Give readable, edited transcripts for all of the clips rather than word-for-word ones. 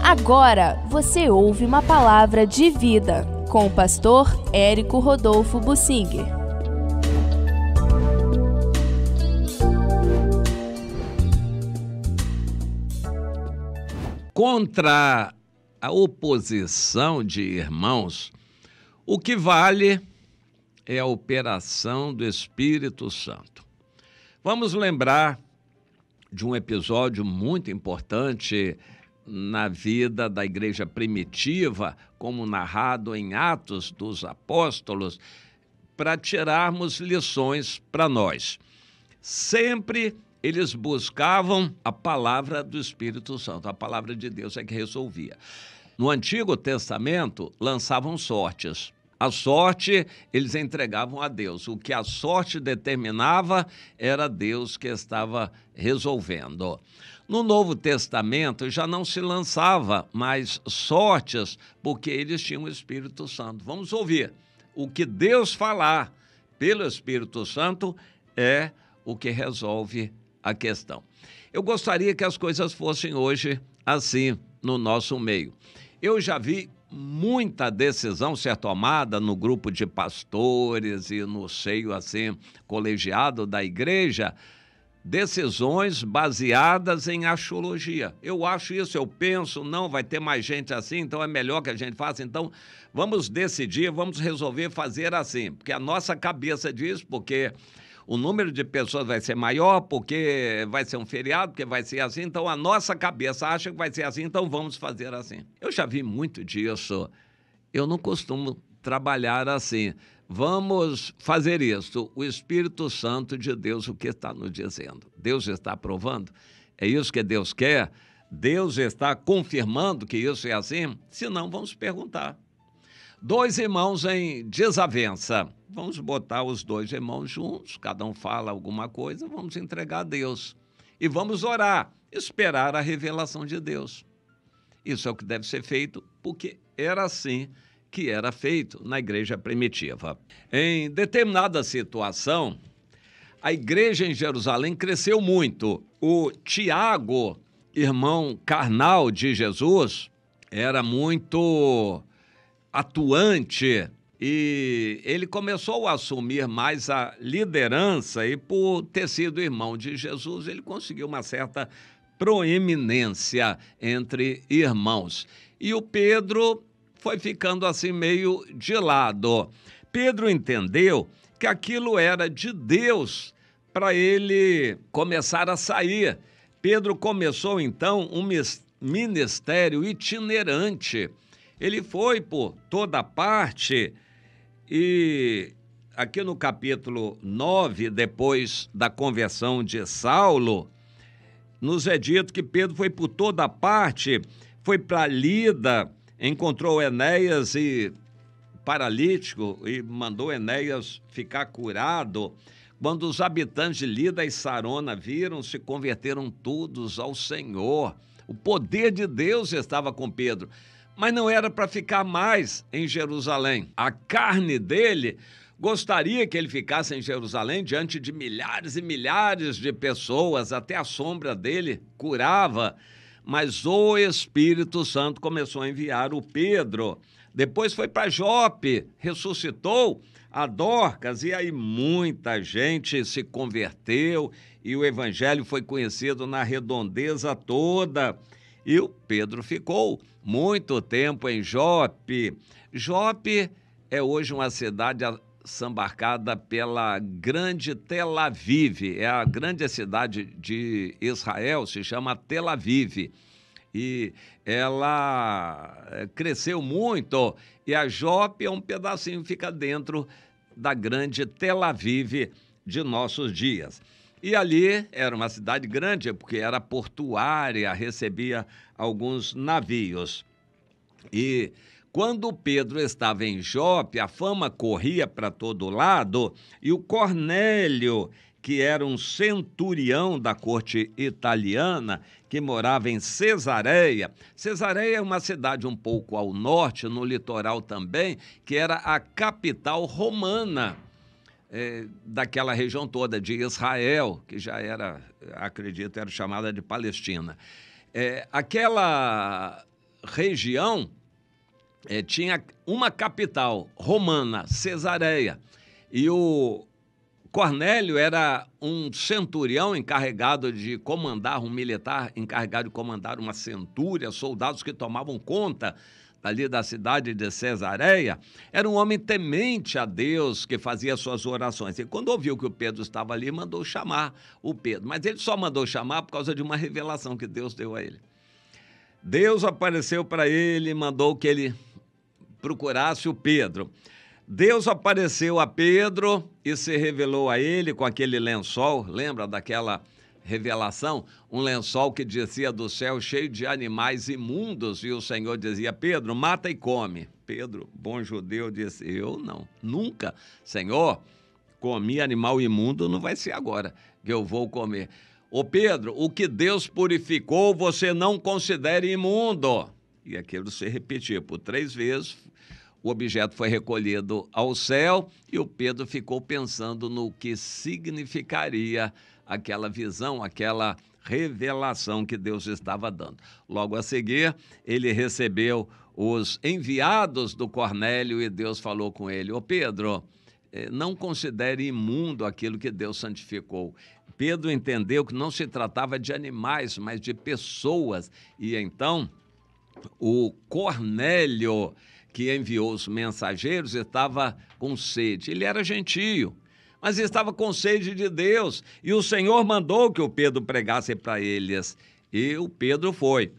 Agora você ouve uma palavra de vida com o pastor Érico Rodolfo Bussinger. Contra a oposição de irmãos, o que vale é a operação do Espírito Santo. Vamos lembrar de um episódio muito importante na vida da igreja primitiva, como narrado em Atos dos Apóstolos, para tirarmos lições para nós. Sempre eles buscavam a palavra do Espírito Santo, a palavra de Deus é que resolvia. No Antigo Testamento, lançavam sortes. A sorte eles entregavam a Deus. O que a sorte determinava era Deus que estava resolvendo. No Novo Testamento já não se lançava mais sortes, porque eles tinham o Espírito Santo. Vamos ouvir. O que Deus falar pelo Espírito Santo é o que resolve a questão. Eu gostaria que as coisas fossem hoje assim no nosso meio. Eu já vi muita decisão ser tomada no grupo de pastores e no seio assim colegiado da igreja, decisões baseadas em axiologia. Eu acho isso, eu penso, não, vai ter mais gente assim, então é melhor que a gente faça, então vamos decidir, vamos resolver fazer assim, porque a nossa cabeça diz, porque o número de pessoas vai ser maior, porque vai ser um feriado, porque vai ser assim, então a nossa cabeça acha que vai ser assim, então vamos fazer assim. Eu já vi muito disso, eu não costumo trabalhar assim. Vamos fazer isso. O Espírito Santo de Deus, o que está nos dizendo? Deus está aprovando? É isso que Deus quer? Deus está confirmando que isso é assim? Se não, vamos perguntar. Dois irmãos em desavença. Vamos botar os dois irmãos juntos, cada um fala alguma coisa, vamos entregar a Deus. E vamos orar, esperar a revelação de Deus. Isso é o que deve ser feito, porque era assim que era feito na igreja primitiva. Em determinada situação, a igreja em Jerusalém cresceu muito. O Tiago, irmão carnal de Jesus, era muito atuante e ele começou a assumir mais a liderança e por ter sido irmão de Jesus, ele conseguiu uma certa proeminência entre irmãos. E o Pedro foi ficando assim meio de lado. Pedro entendeu que aquilo era de Deus para ele começar a sair. Pedro começou então um ministério itinerante. Ele foi por toda parte e aqui no capítulo 9, depois da conversão de Saulo, nos é dito que Pedro foi por toda parte, foi para Lida, encontrou Enéas e paralítico e mandou Enéas ficar curado. Quando os habitantes de Lida e Sarona viram, se converteram todos ao Senhor. O poder de Deus estava com Pedro, mas não era para ficar mais em Jerusalém. A carne dele gostaria que ele ficasse em Jerusalém diante de milhares e milhares de pessoas, até a sombra dele curava. Mas o Espírito Santo começou a enviar o Pedro. Depois foi para Jope, ressuscitou a Dorcas, e aí muita gente se converteu e o evangelho foi conhecido na redondeza toda. E o Pedro ficou muito tempo em Jope. Jope é hoje uma cidade assambarcada pela grande Tel Aviv, é a grande cidade de Israel, se chama Tel Aviv, e ela cresceu muito, e a Jope é um pedacinho, fica dentro da grande Tel Aviv de nossos dias. E ali era uma cidade grande, porque era portuária, recebia alguns navios. E quando Pedro estava em Jope, a fama corria para todo lado e o Cornélio, que era um centurião da corte italiana, que morava em Cesareia. Cesareia é uma cidade um pouco ao norte, no litoral também, que era a capital romana daquela região toda de Israel, que já era, acredito, era chamada de Palestina. Aquela região tinha uma capital romana, Cesareia, e o Cornélio era um centurião encarregado de comandar, um militar encarregado de comandar uma centúria, soldados que tomavam conta ali da cidade de Cesareia. Era um homem temente a Deus, que fazia suas orações. E quando ouviu que o Pedro estava ali, mandou chamar o Pedro. Mas ele só mandou chamar por causa de uma revelação que Deus deu a ele. Deus apareceu para ele e mandou que ele procurasse o Pedro. Deus apareceu a Pedro e se revelou a ele com aquele lençol, lembra daquela revelação? Um lençol que descia do céu cheio de animais imundos, e o Senhor dizia: Pedro, mata e come. Pedro, bom judeu, disse: eu não, nunca. Senhor, comi animal imundo, não vai ser agora que eu vou comer. Ô Pedro, o que Deus purificou, você não considere imundo. E aquilo se repetia por 3 vezes. O objeto foi recolhido ao céu e o Pedro ficou pensando no que significaria aquela visão, aquela revelação que Deus estava dando. Logo a seguir, ele recebeu os enviados do Cornélio e Deus falou com ele: ô Pedro, não considere imundo aquilo que Deus santificou. Pedro entendeu que não se tratava de animais, mas de pessoas. E então, o Cornélio, que enviou os mensageiros, estava com sede. Ele era gentio, mas estava com sede de Deus. E o Senhor mandou que o Pedro pregasse para eles. E o Pedro foi.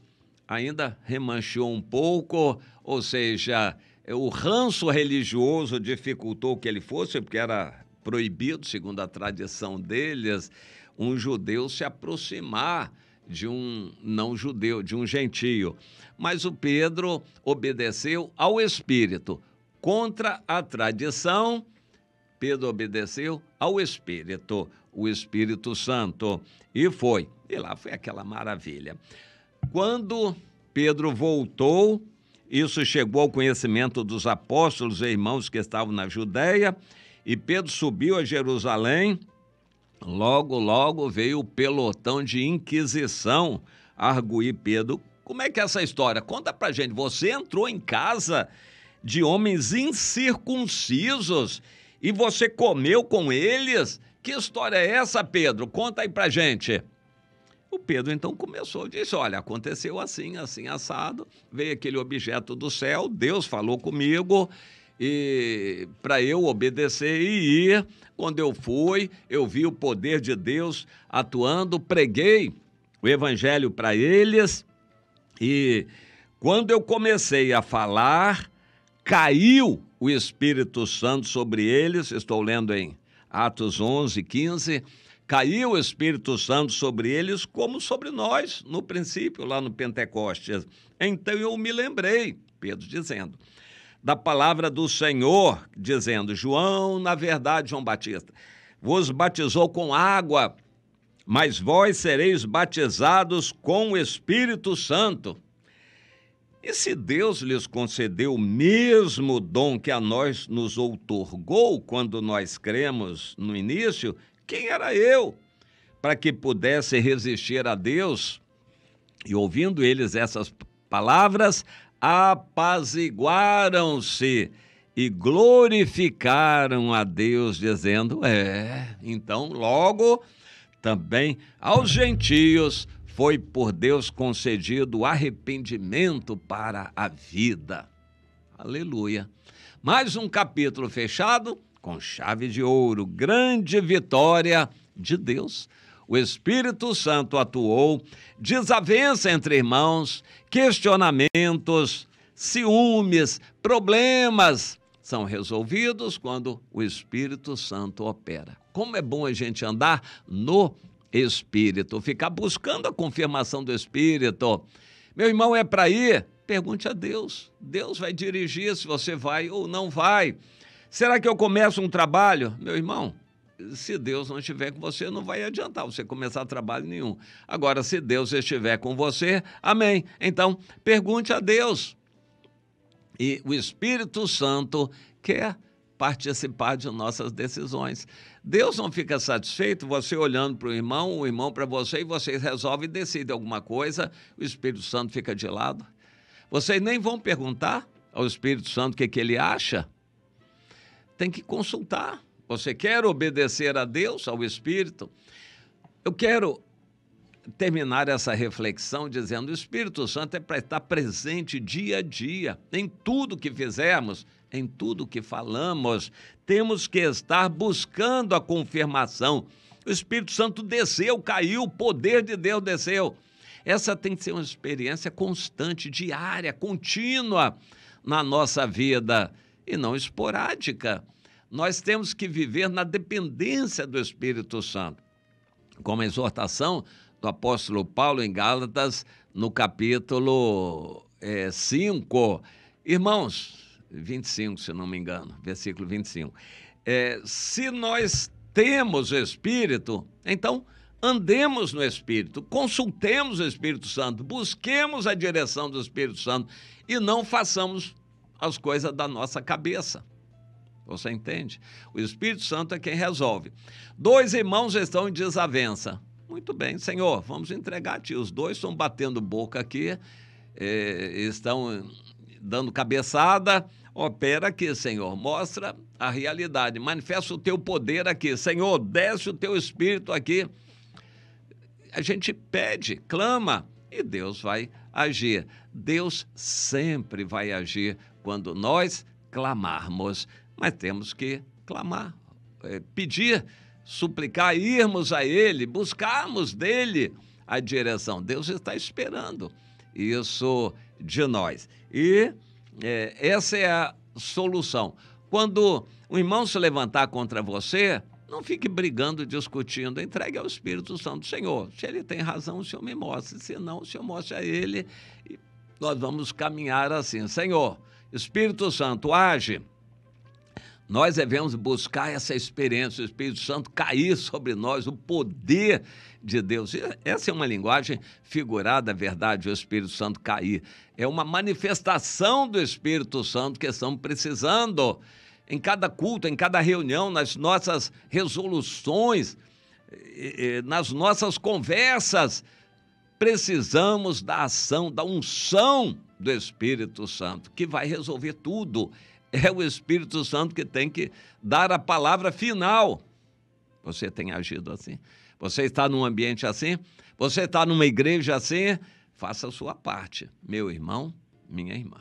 Ainda remanchou um pouco, ou seja, o ranço religioso dificultou que ele fosse, porque era proibido, segundo a tradição deles, um judeu se aproximar de um não-judeu, de um gentio. Mas o Pedro obedeceu ao Espírito. Contra a tradição, Pedro obedeceu ao Espírito, o Espírito Santo, e foi. E lá foi aquela maravilha. Quando Pedro voltou, isso chegou ao conhecimento dos apóstolos e irmãos que estavam na Judéia, e Pedro subiu a Jerusalém. Logo veio o pelotão de inquisição arguir Pedro. Como é que é essa história? Conta pra gente. Você entrou em casa de homens incircuncisos e você comeu com eles? Que história é essa, Pedro? Conta aí pra gente. O Pedro então começou, disse: olha, aconteceu assim, assim, assado, veio aquele objeto do céu, Deus falou comigo e para eu obedecer e ir. Quando eu fui, eu vi o poder de Deus atuando, preguei o evangelho para eles e quando eu comecei a falar, caiu o Espírito Santo sobre eles. Estou lendo em Atos 11, 15. Caiu o Espírito Santo sobre eles como sobre nós, no princípio, lá no Pentecostes. Então eu me lembrei, Pedro dizendo, da palavra do Senhor, dizendo: João, na verdade, João Batista, vos batizou com água, mas vós sereis batizados com o Espírito Santo. E se Deus lhes concedeu o mesmo dom que a nós nos outorgou quando nós cremos no início, quem era eu para que pudesse resistir a Deus? E ouvindo eles essas palavras, apaziguaram-se e glorificaram a Deus, dizendo: então logo também aos gentios foi por Deus concedido o arrependimento para a vida. Aleluia. Mais um capítulo fechado com chave de ouro, grande vitória de Deus. O Espírito Santo atuou, desavença entre irmãos, questionamentos, ciúmes, problemas são resolvidos quando o Espírito Santo opera. Como é bom a gente andar no Espírito, ficar buscando a confirmação do Espírito. Meu irmão, é para ir? Pergunte a Deus. Deus vai dirigir se você vai ou não vai. Será que eu começo um trabalho? Meu irmão, se Deus não estiver com você, não vai adiantar você começar trabalho nenhum. Agora, se Deus estiver com você, amém. Então, pergunte a Deus. E o Espírito Santo quer participar de nossas decisões. Deus não fica satisfeito você olhando para o irmão para você, e vocês resolvem e decidem alguma coisa, o Espírito Santo fica de lado. Vocês nem vão perguntar ao Espírito Santo o que ele acha? Tem que consultar. Você quer obedecer a Deus, ao Espírito? Eu quero terminar essa reflexão dizendo: o Espírito Santo é para estar presente dia a dia, em tudo que fizermos, em tudo que falamos. Temos que estar buscando a confirmação. O Espírito Santo desceu, caiu, o poder de Deus desceu. Essa tem que ser uma experiência constante, diária, contínua na nossa vida e não esporádica. Nós temos que viver na dependência do Espírito Santo. Como a exortação do apóstolo Paulo em Gálatas, no capítulo 5. Irmãos, 25, se não me engano, versículo 25. Se nós temos o Espírito, então andemos no Espírito, consultemos o Espírito Santo, busquemos a direção do Espírito Santo e não façamos as coisas da nossa cabeça. Você entende? O Espírito Santo é quem resolve. 2 irmãos estão em desavença. Muito bem, Senhor, vamos entregar a Ti. Os 2 estão batendo boca aqui, estão dando cabeçada. Opera aqui, Senhor, mostra a realidade, manifesta o Teu poder aqui. Senhor, desce o Teu Espírito aqui. A gente pede, clama e Deus vai agir. Deus sempre vai agir quando nós clamarmos, mas temos que clamar, pedir, suplicar, irmos a Ele, buscarmos dEle a direção. Deus está esperando isso de nós. E essa é a solução. Quando o irmão se levantar contra você, não fique brigando, discutindo, entregue ao Espírito Santo. Senhor, se ele tem razão, o Senhor me mostre. Se não, o Senhor mostre a ele. E nós vamos caminhar assim. Senhor, Espírito Santo, age. Nós devemos buscar essa experiência, o Espírito Santo cair sobre nós, o poder de Deus. Essa é uma linguagem figurada, verdade, o Espírito Santo cair. É uma manifestação do Espírito Santo que estamos precisando. Em cada culto, em cada reunião, nas nossas resoluções, nas nossas conversas, precisamos da ação, da unção do Espírito Santo, que vai resolver tudo. É o Espírito Santo que tem que dar a palavra final. Você tem agido assim? Você está num ambiente assim? Você está numa igreja assim? Faça a sua parte, meu irmão, minha irmã.